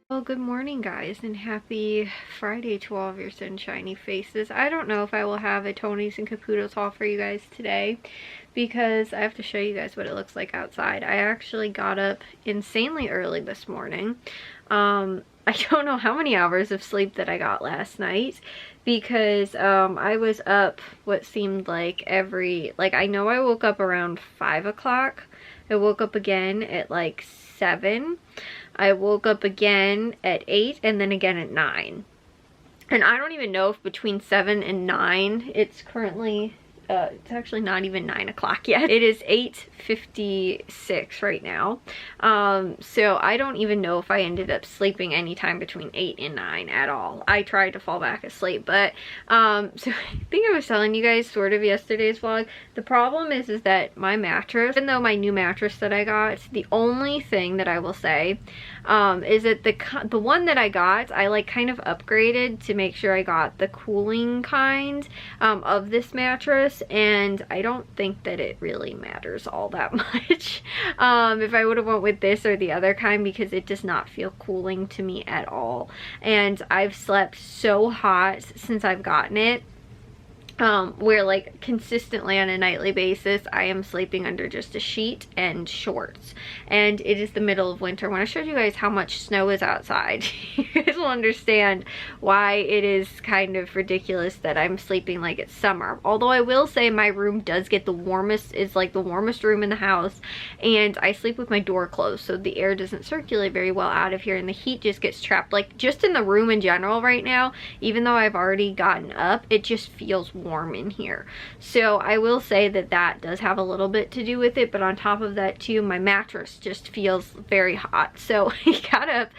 Well, good morning, guys, and happy Friday to all of your sunshiny faces. I don't know if I will have a Tony's and Caputo's haul for you guys today because I have to show you guys what it looks like outside. I actually got up insanely early this morning. I don't know how many hours of sleep that I got last night because I was up what seemed like I know I woke up around 5 o'clock. I woke up again at like 7. I woke up again at 8 and then again at 9. And I don't even know if between 7 and 9, it's currently, it's actually not even 9 o'clock yet. It is 8:56 right now. So I don't even know if I ended up sleeping anytime between 8 and 9 at all. I tried to fall back asleep, but, so I think I was telling you guys sort of yesterday's vlog. The problem is that my mattress, even though my new mattress that I got, the only thing that I will say, is that the one that I got, I like kind of upgraded to make sure I got the cooling kind, of this mattress, and I don't think that it really matters all that much if I would have went with this or the other kind, because it does not feel cooling to me at all. And I've slept so hot since I've gotten it, where like consistently on a nightly basis I am sleeping under just a sheet and shorts, and it is the middle of winter. When I showed you guys how much snow is outside, you guys will understand why it is kind of ridiculous that I'm sleeping like it's summer. Although I will say my room does get the warmest, is like the warmest room in the house, and I sleep with my door closed, so the air doesn't circulate very well out of here, and the heat just gets trapped like just in the room in general right now. Even though I've already gotten up, it just feels warm in here. So I will say that that does have a little bit to do with it, but on top of that too, my mattress just feels very hot. So I got up,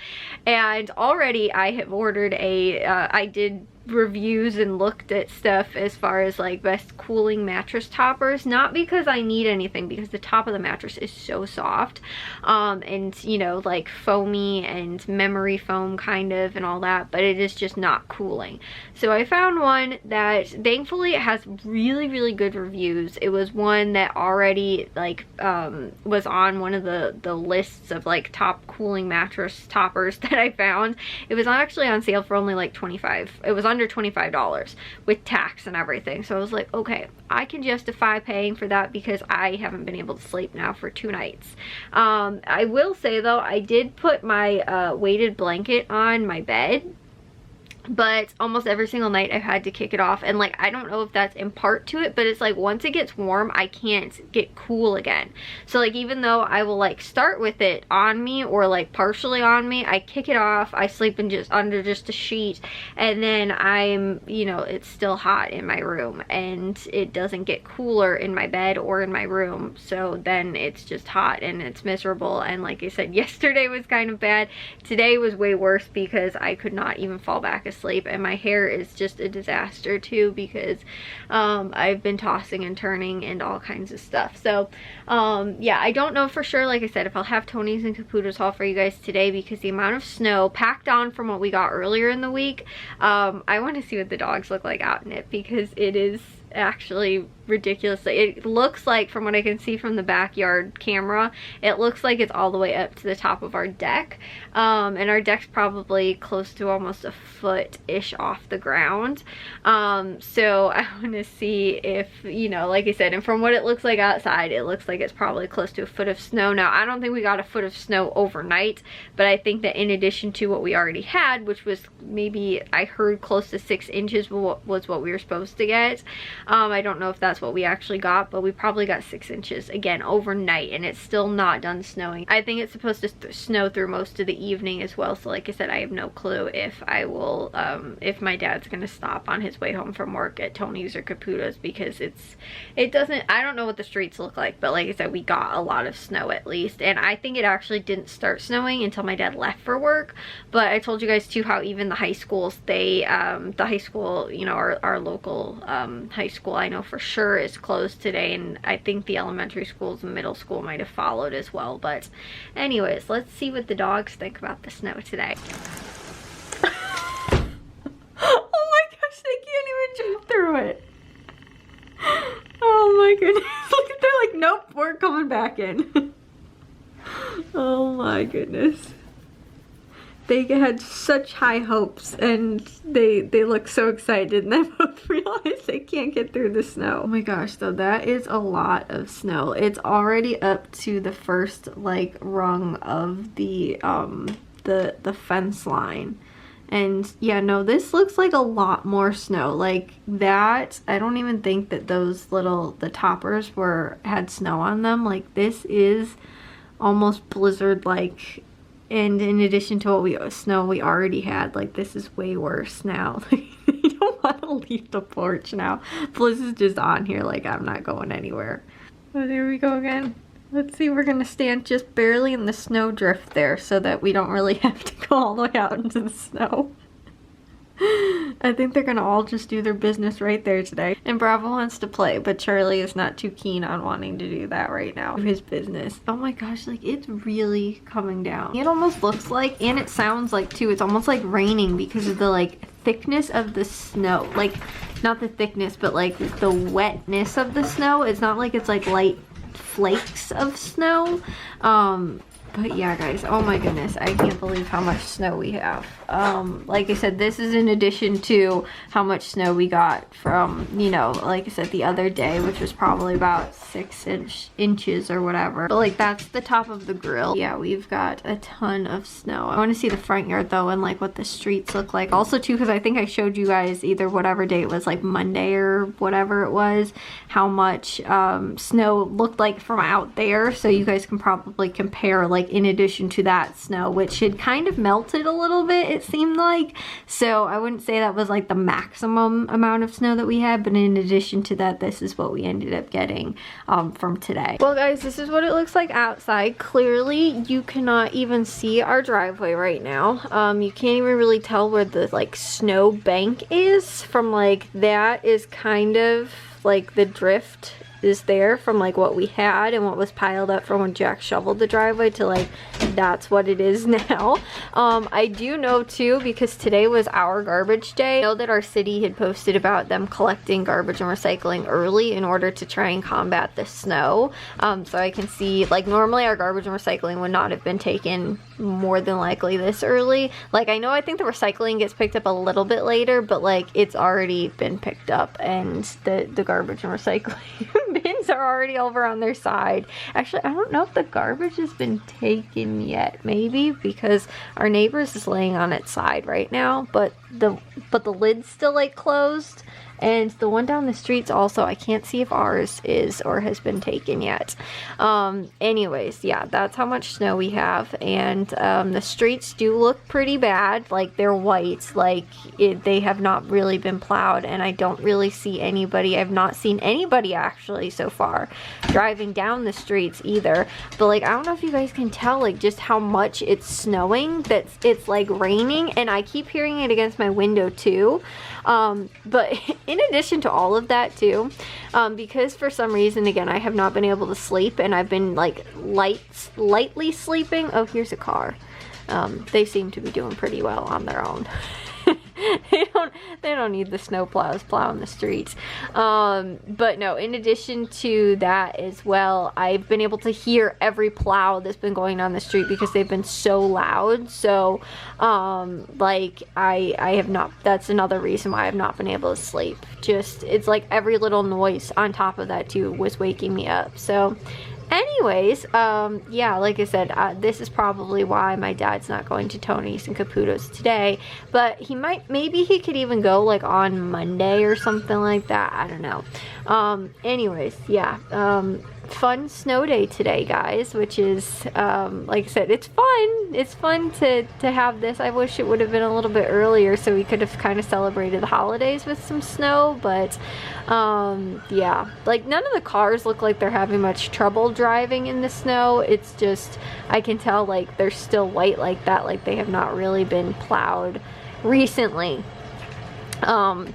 and already I have ordered I did reviews and looked at stuff as far as like best cooling mattress toppers, not because I need anything, because the top of the mattress is so soft, and you know, like foamy and memory foam kind of and all that, but it is just not cooling. So I found one that thankfully it has really good reviews. It was one that already like was on one of the lists of like top cooling mattress toppers that I found. It was actually on sale for only like it was under $25 with tax and everything. So I was like, okay, I can justify paying for that because I haven't been able to sleep now for 2 nights. I will say though, I did put my weighted blanket on my bed, but almost every single night I've had to kick it off, and like I don't know if that's in part to it, but it's like once it gets warm I can't get cool again. So like even though I will like start with it on me or like partially on me, I kick it off, I sleep in just under just a sheet, and then I'm, you know, it's still hot in my room and it doesn't get cooler in my bed or in my room. So then it's just hot and it's miserable. And like I said, yesterday was kind of bad. Today was way worse because I could not even fall back asleep, and my hair is just a disaster too because I've been tossing and turning and all kinds of stuff. So yeah, I don't know for sure, like I said, if I'll have Tony's and Caputo's haul for you guys today, because the amount of snow packed on from what we got earlier in the week, I want to see what the dogs look like out in it, because it is actually ridiculous. It looks like, from what I can see from the backyard camera, it looks like it's all the way up to the top of our deck, and our deck's probably close to almost a foot-ish off the ground. So I want to see if, you know, like I said, and from what it looks like outside, it looks like it's probably close to a foot of snow. Now I don't think we got a foot of snow overnight, but I think that in addition to what we already had, which was maybe, I heard close to 6 inches was what we were supposed to get. I don't know if that's what we actually got, but we probably got 6 inches again overnight, and it's still not done snowing. I think it's supposed to snow through most of the evening as well. So like I said, I have no clue if I will, if my dad's gonna stop on his way home from work at Tony's or Caputo's, because it doesn't, I don't know what the streets look like, but like I said, we got a lot of snow at least. And I think it actually didn't start snowing until my dad left for work. But I told you guys too how even the high schools, they the high school, you know, our local high school, I know for sure is closed today, and I think the elementary schools and middle school might have followed as well. But anyways, let's see what the dogs think about the snow today. Oh my gosh, they can't even jump through it. Oh my goodness. Look at, they're like, nope, we're coming back in. Oh my goodness. they had such high hopes and they look so excited, and then both realize they can't get through the snow. Oh my gosh, though, that is a lot of snow. It's already up to the first like rung of the fence line. And yeah, no, this looks like a lot more snow. Like that, I don't even think that those the toppers had snow on them. Like this is almost blizzard like, and in addition to what snow we already had, like this is way worse now. Like you don't want to leave the porch now. Bliss is just on here like I'm not going anywhere. Oh, there we go again. Let's see, we're gonna stand just barely in the snow drift there so that we don't really have to go all the way out into the snow. I think they're gonna all just do their business right there today. And Bravo wants to play, but Charlie is not too keen on wanting to do that right now. His business. Oh my gosh, like it's really coming down. It almost looks like, and it sounds like too, it's almost like raining because of the like thickness of the snow. Like, not the thickness, but like the wetness of the snow. It's not like it's like light flakes of snow. But yeah, guys, oh my goodness, I can't believe how much snow we have. Like I said, this is in addition to how much snow we got from, you know, like I said, the other day, which was probably about 6 inches or whatever. But like, that's the top of the grill. Yeah, we've got a ton of snow. I want to see the front yard though, and like what the streets look like. Also too, because I think I showed you guys either whatever day it was, like Monday or whatever it was, how much snow looked like from out there. So you guys can probably compare, like in addition to that snow, which had kind of melted a little bit, it seemed like. So I wouldn't say that was like the maximum amount of snow that we had, but in addition to that, this is what we ended up getting from today. Well guys, this is what it looks like outside. Clearly you cannot even see our driveway right now. You can't even really tell where the like snow bank is from. Like that is kind of like the drift is there from like what we had and what was piled up from when Jack shoveled the driveway to like that's what it is now. I do know too, because today was our garbage day, I know that our city had posted about them collecting garbage and recycling early in order to try and combat the snow. So I can see, like, normally our garbage and recycling would not have been taken more than likely this early. Like, I know I think the recycling gets picked up a little bit later, but like it's already been picked up, and the garbage and recycling bins are already over on their side. Actually, I don't know if the garbage has been taken yet, maybe because our neighbor's is laying on its side right now, but the lid's still like closed. And the one down the street's also, I can't see if ours is or has been taken yet. Anyways, yeah, that's how much snow we have. And the streets do look pretty bad. Like, they're white. Like, they have not really been plowed. And I don't really see anybody. I've not seen anybody, actually, so far driving down the streets either. But, like, I don't know if you guys can tell, like, just how much it's snowing. That it's, like, raining. And I keep hearing it against my window, too. But in addition to all of that too, because for some reason, again, I have not been able to sleep, and I've been like lightly sleeping. Oh, here's a car. They seem to be doing pretty well on their own. They don't need the snow plows plowing the streets. But no, in addition to that as well, I've been able to hear every plow that's been going down the street because they've been so loud. So like I have not, that's another reason why I've not been able to sleep. Just, it's like every little noise on top of that too was waking me up. So anyways, yeah, like I said, this is probably why my dad's not going to Tony's and Caputo's today, but he might, maybe he could even go like on Monday or something like that. I don't know. Anyways, yeah, fun snow day today, guys, which is, like I said, it's fun to have this. I wish it would have been a little bit earlier so we could have kind of celebrated the holidays with some snow, but yeah, like none of the cars look like they're having much trouble driving in the snow. It's just, I can tell like they're still white like that, like they have not really been plowed recently.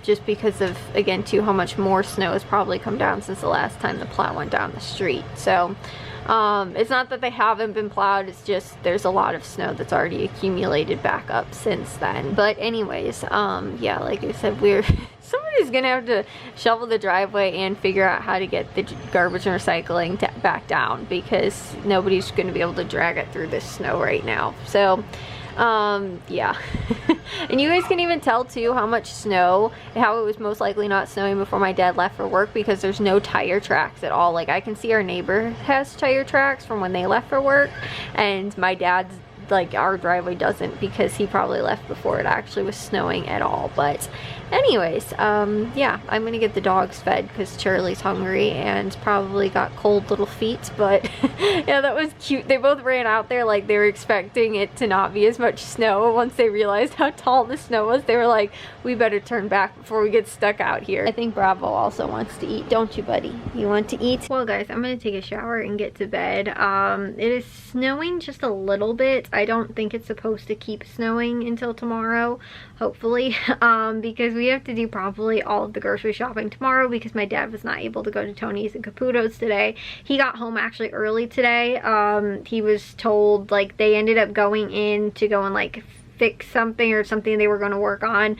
Just because of, again, too, how much more snow has probably come down since the last time the plow went down the street. So it's not that they haven't been plowed, it's just there's a lot of snow that's already accumulated back up since then. But anyways, yeah, like I said, somebody's gonna have to shovel the driveway and figure out how to get the garbage and recycling back down, because nobody's gonna be able to drag it through this snow right now. So Yeah. And you guys can even tell too how much snow, how it was most likely not snowing before my dad left for work, because there's no tire tracks at all. Like I can see our neighbor has tire tracks from when they left for work, and my dad's, like, our driveway doesn't, because he probably left before it actually was snowing at all. But anyways, yeah, I'm gonna get the dogs fed because Charlie's hungry and probably got cold little feet. But yeah, that was cute. They both ran out there like they were expecting it to not be as much snow. Once they realized how tall the snow was, they were like, we better turn back before we get stuck out here. I think Bravo also wants to eat, don't you, buddy? You want to eat? Well guys, I'm gonna take a shower and get to bed. It is snowing just a little bit. I don't think it's supposed to keep snowing until tomorrow, hopefully, because we have to do probably all of the grocery shopping tomorrow, because my dad was not able to go to Tony's and Caputo's today. He got home actually early today. He was told, like, they ended up going in to go and like fix something or something they were going to work on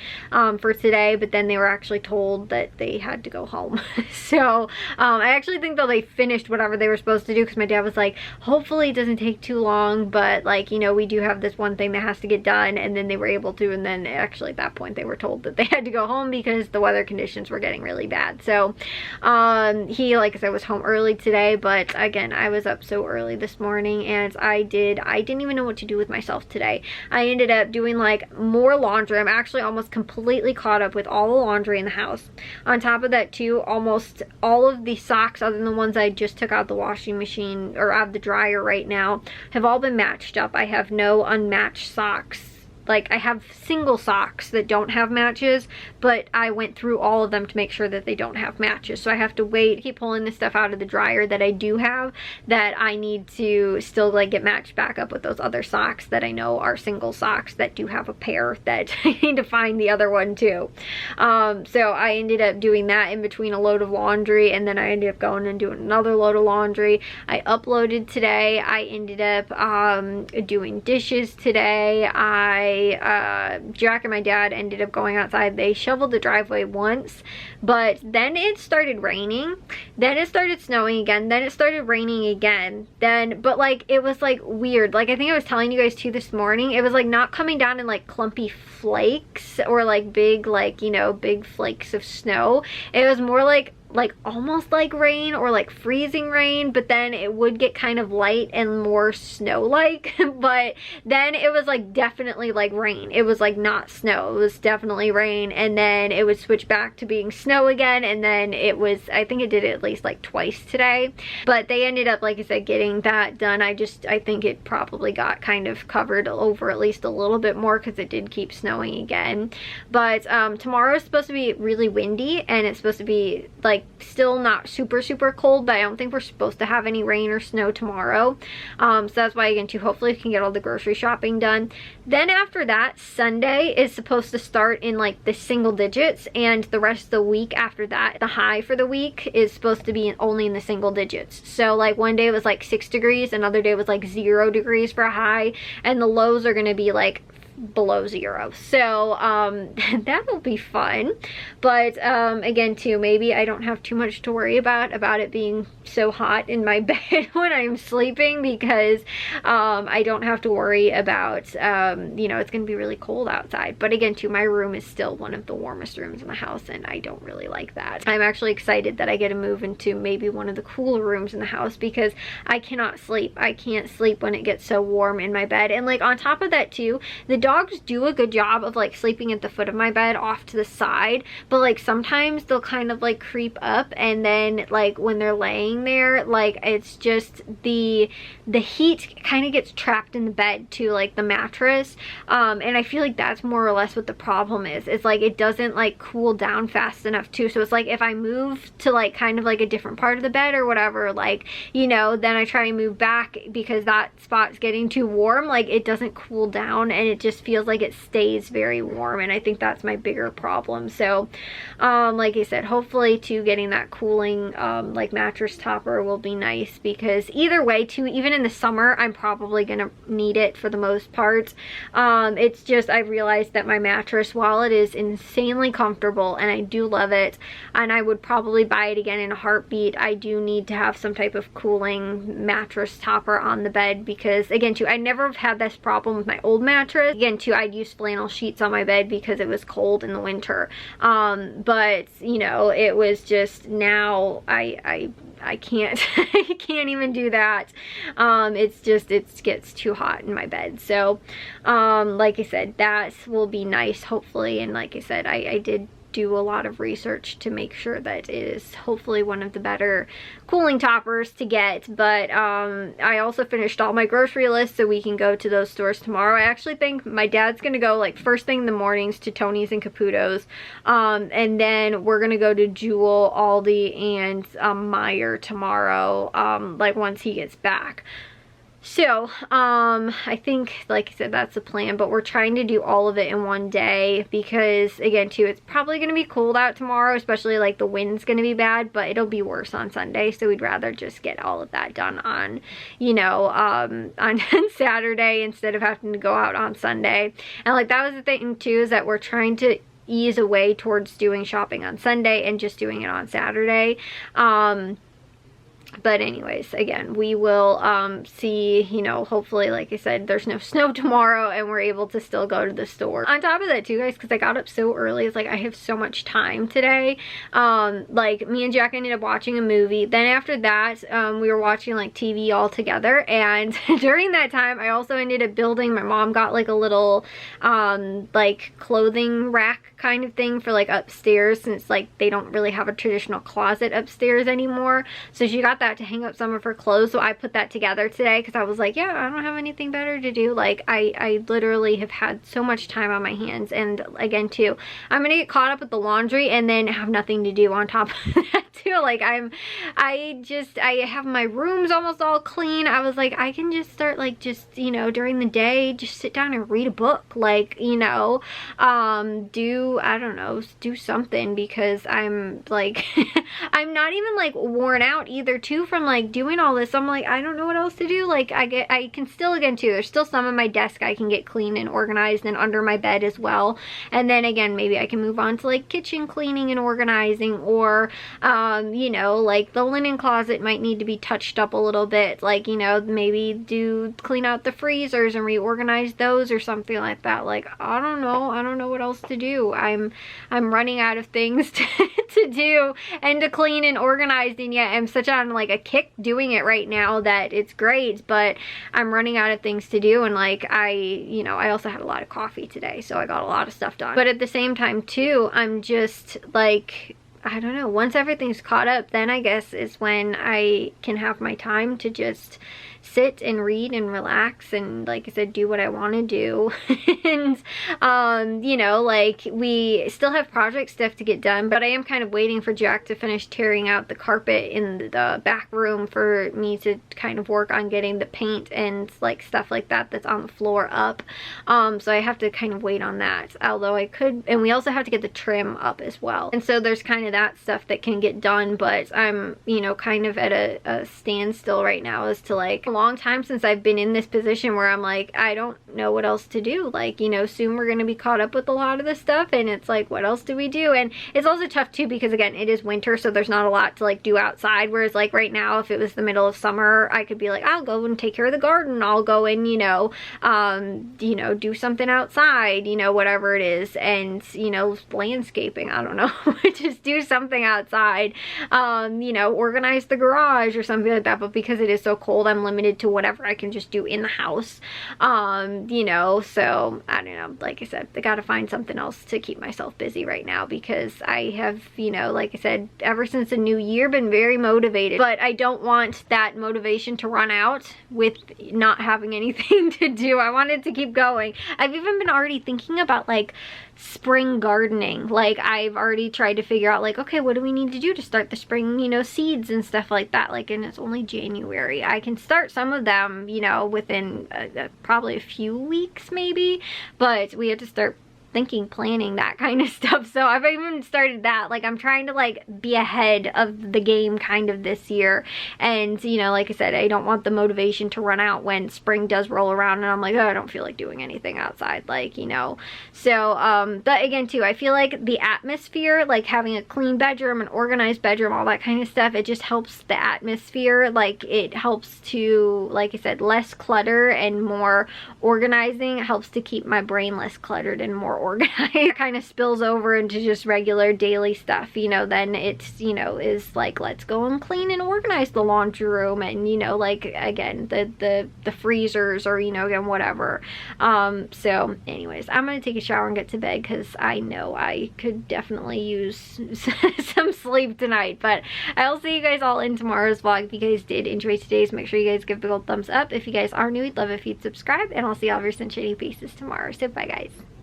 for today, but then they were actually told that they had to go home. So I actually think that they finished whatever they were supposed to do, because my dad was like, hopefully it doesn't take too long, but like, you know, we do have this one thing that has to get done. And then they were able to, and then actually at that point they were told that they had to go home because the weather conditions were getting really bad. So he, like I said, was home early today, but again, I was up so early this morning, and I didn't even know what to do with myself today. I ended up doing like more laundry. I'm actually almost completely caught up with all the laundry in the house. On top of that too, almost all of the socks, other than the ones I just took out the washing machine or out of the dryer right now, have all been matched up. I have no unmatched socks. Like, I have single socks that don't have matches, but I went through all of them to make sure that they don't have matches. So I have to wait, keep pulling the stuff out of the dryer that I do have, that I need to still like get matched back up with those other socks that I know are single socks that do have a pair that I need to find the other one too. So I ended up doing that in between a load of laundry, and then I ended up going and doing another load of laundry. I uploaded today. I ended up doing dishes today. Jack and my dad ended up going outside. They shoveled the driveway once, but then it started raining, then it started snowing again, then it started raining again, but like it was like weird. Like I think I was telling you guys too this morning, it was like not coming down in like clumpy flakes or like big, like, you know, big flakes of snow. It was more like almost like rain or like freezing rain, but then it would get kind of light and more snow-like. But then it was like definitely like rain. It was like not snow, it was definitely rain, and then it would switch back to being snow again, and then it was, I think it did it at least like twice today. But they ended up, like I said, getting that done. I think it probably got kind of covered over at least a little bit more, because it did keep snowing again. But tomorrow is supposed to be really windy, and it's supposed to be like still not super cold, but I don't think we're supposed to have any rain or snow tomorrow. So that's why, again, too, hopefully we can get all the grocery shopping done. Then after that, Sunday is supposed to start in like the single digits, and the rest of the week after that, the high for the week is supposed to be only in the single digits. So like one day it was like 6 degrees, another day was like 0 degrees for a high, and the lows are going to be like below 0. So that'll be fun. But again too, maybe I don't have too much to worry about it being so hot in my bed when I'm sleeping, because I don't have to worry about you know, it's gonna be really cold outside. But again too, my room is still one of the warmest rooms in the house, and I don't really like that. I'm actually excited that I get to move into maybe one of the cooler rooms in the house, because I cannot sleep. I can't sleep when it gets so warm in my bed. And like on top of that too, the dogs do a good job of like sleeping at the foot of my bed off to the side, but like sometimes they'll kind of like creep up, and then like when they're laying there, like it's just the heat kind of gets trapped in the bed too, like the mattress, and I feel like that's more or less what the problem is. It's like it doesn't like cool down fast enough too. So it's like if I move to like kind of like a different part of the bed or whatever, like, you know, then I try and move back because that spot's getting too warm, like it doesn't cool down, and it just just feels like it stays very warm, and I think that's my bigger problem. So like I said, hopefully too, getting that cooling like mattress topper will be nice, because either way too, even in the summer I'm probably gonna need it for the most part. It's just, I realized that my mattress, while it is insanely comfortable and I do love it, and I would probably buy it again in a heartbeat, I do need to have some type of cooling mattress topper on the bed, because again too, I never have had this problem with my old mattress. Again too, I'd use flannel sheets on my bed because it was cold in the winter, but you know, it was just, now I can't I can't even do that. It's just, it gets too hot in my bed. So like I said, that will be nice hopefully, and like I said, I did do a lot of research to make sure that it is hopefully one of the better cooling toppers to get. But I also finished all my grocery lists, so we can go to those stores tomorrow. I actually think my dad's gonna go like first thing in the mornings to Tony's and Caputo's, and then we're gonna go to Jewel, Aldi, and Meijer tomorrow, like once he gets back. So, I think, like I said, that's the plan, but we're trying to do all of it in one day, because, again, too, it's probably going to be cold out tomorrow, especially, like, the wind's going to be bad, but it'll be worse on Sunday, so we'd rather just get all of that done on, you know, on Saturday instead of having to go out on Sunday. And, like, that was the thing, too, is that we're trying to ease away towards doing shopping on Sunday and just doing it on Saturday. But anyways, again, we will see, you know, hopefully, like I said, there's no snow tomorrow and we're able to still go to the store. On top of that too, guys, because I got up so early, it's like I have so much time today. Like, me and Jack ended up watching a movie. Then after that, we were watching like TV all together, and during that time I also ended up building, my mom got like a little like clothing rack kind of thing for like upstairs, since like they don't really have a traditional closet upstairs anymore. So she got that to hang up some of her clothes, so I put that together today because I was like, yeah, I don't have anything better to do. Like, I literally have had so much time on my hands, and again too, I'm gonna get caught up with the laundry and then have nothing to do on top of that too. Like, I have my rooms almost all clean. I was like, I can just start, like, just, you know, during the day, just sit down and read a book, like, you know, I don't know, do something, because I'm like I'm not even like worn out either too from like doing all this. I'm like, I don't know what else to do. Like, I can still, again too, there's still some of my desk I can get clean and organized, and under my bed as well. And then again, maybe I can move on to like kitchen cleaning and organizing, or you know, like the linen closet might need to be touched up a little bit, like, you know, maybe clean out the freezers and reorganize those or something like that. Like, I don't know what else to do. I'm running out of things to do and to clean and organize, and yet I'm such on like a kick doing it right now that it's great, but I'm running out of things to do. And like, you know, I also had a lot of coffee today, so I got a lot of stuff done. But at the same time too, I'm just like, I don't know, once everything's caught up, then I guess is when I can have my time to just sit and read and relax and, like I said, do what I want to do. And you know, like, we still have project stuff to get done, but I am kind of waiting for Jack to finish tearing out the carpet in the back room for me to kind of work on getting the paint and like stuff like that that's on the floor up. So I have to kind of wait on that, although I could, and we also have to get the trim up as well. And so there's kind of that stuff that can get done, but I'm, you know, kind of at a standstill right now as to like, a long time since I've been in this position where I'm like, I don't know what else to do. Like, you know, soon we're gonna be caught up with a lot of this stuff, and it's like, what else do we do? And it's also tough too, because again, it is winter, so there's not a lot to like do outside, whereas like right now, if it was the middle of summer, I could be like, I'll go and take care of the garden, I'll go and, you know, do something outside, you know, whatever it is, and, you know, landscaping, I don't know, just do something outside, you know, organize the garage or something like that. But because it is so cold, I'm limited to whatever I can just do in the house, you know. So I don't know, like I said, I gotta find something else to keep myself busy right now, because I have, you know, like I said, ever since the new year been very motivated, but I don't want that motivation to run out with not having anything to do. I wanted to keep going. I've even been already thinking about like spring gardening. Like, I've already tried to figure out, like, okay, what do we need to do to start the spring, you know, seeds and stuff like that. Like, and it's only January. I can start some of them, you know, within probably a few weeks maybe, but we have to start thinking, planning, that kind of stuff. So I've even started that. Like, I'm trying to like be ahead of the game kind of this year. And, you know, like I said, I don't want the motivation to run out when spring does roll around and I'm like, oh, I don't feel like doing anything outside, like, you know. So but again too, I feel like the atmosphere, like having a clean bedroom, an organized bedroom, all that kind of stuff, it just helps the atmosphere. Like, it helps to, like I said, less clutter and more organizing. It helps to keep my brain less cluttered and more organized. It kind of spills over into just regular daily stuff, you know. Then it's, you know, is like, let's go and clean and organize the laundry room, and, you know, like, again, the freezers, or, you know, again, whatever. So anyways, I'm gonna take a shower and get to bed because I know I could definitely use some sleep tonight. But I'll see you guys all in tomorrow's vlog. If you guys did enjoy today's, make sure you guys give a big old thumbs up. If you guys are new, we'd love if you'd subscribe, and I'll see all of your sunshiny faces tomorrow. So bye guys.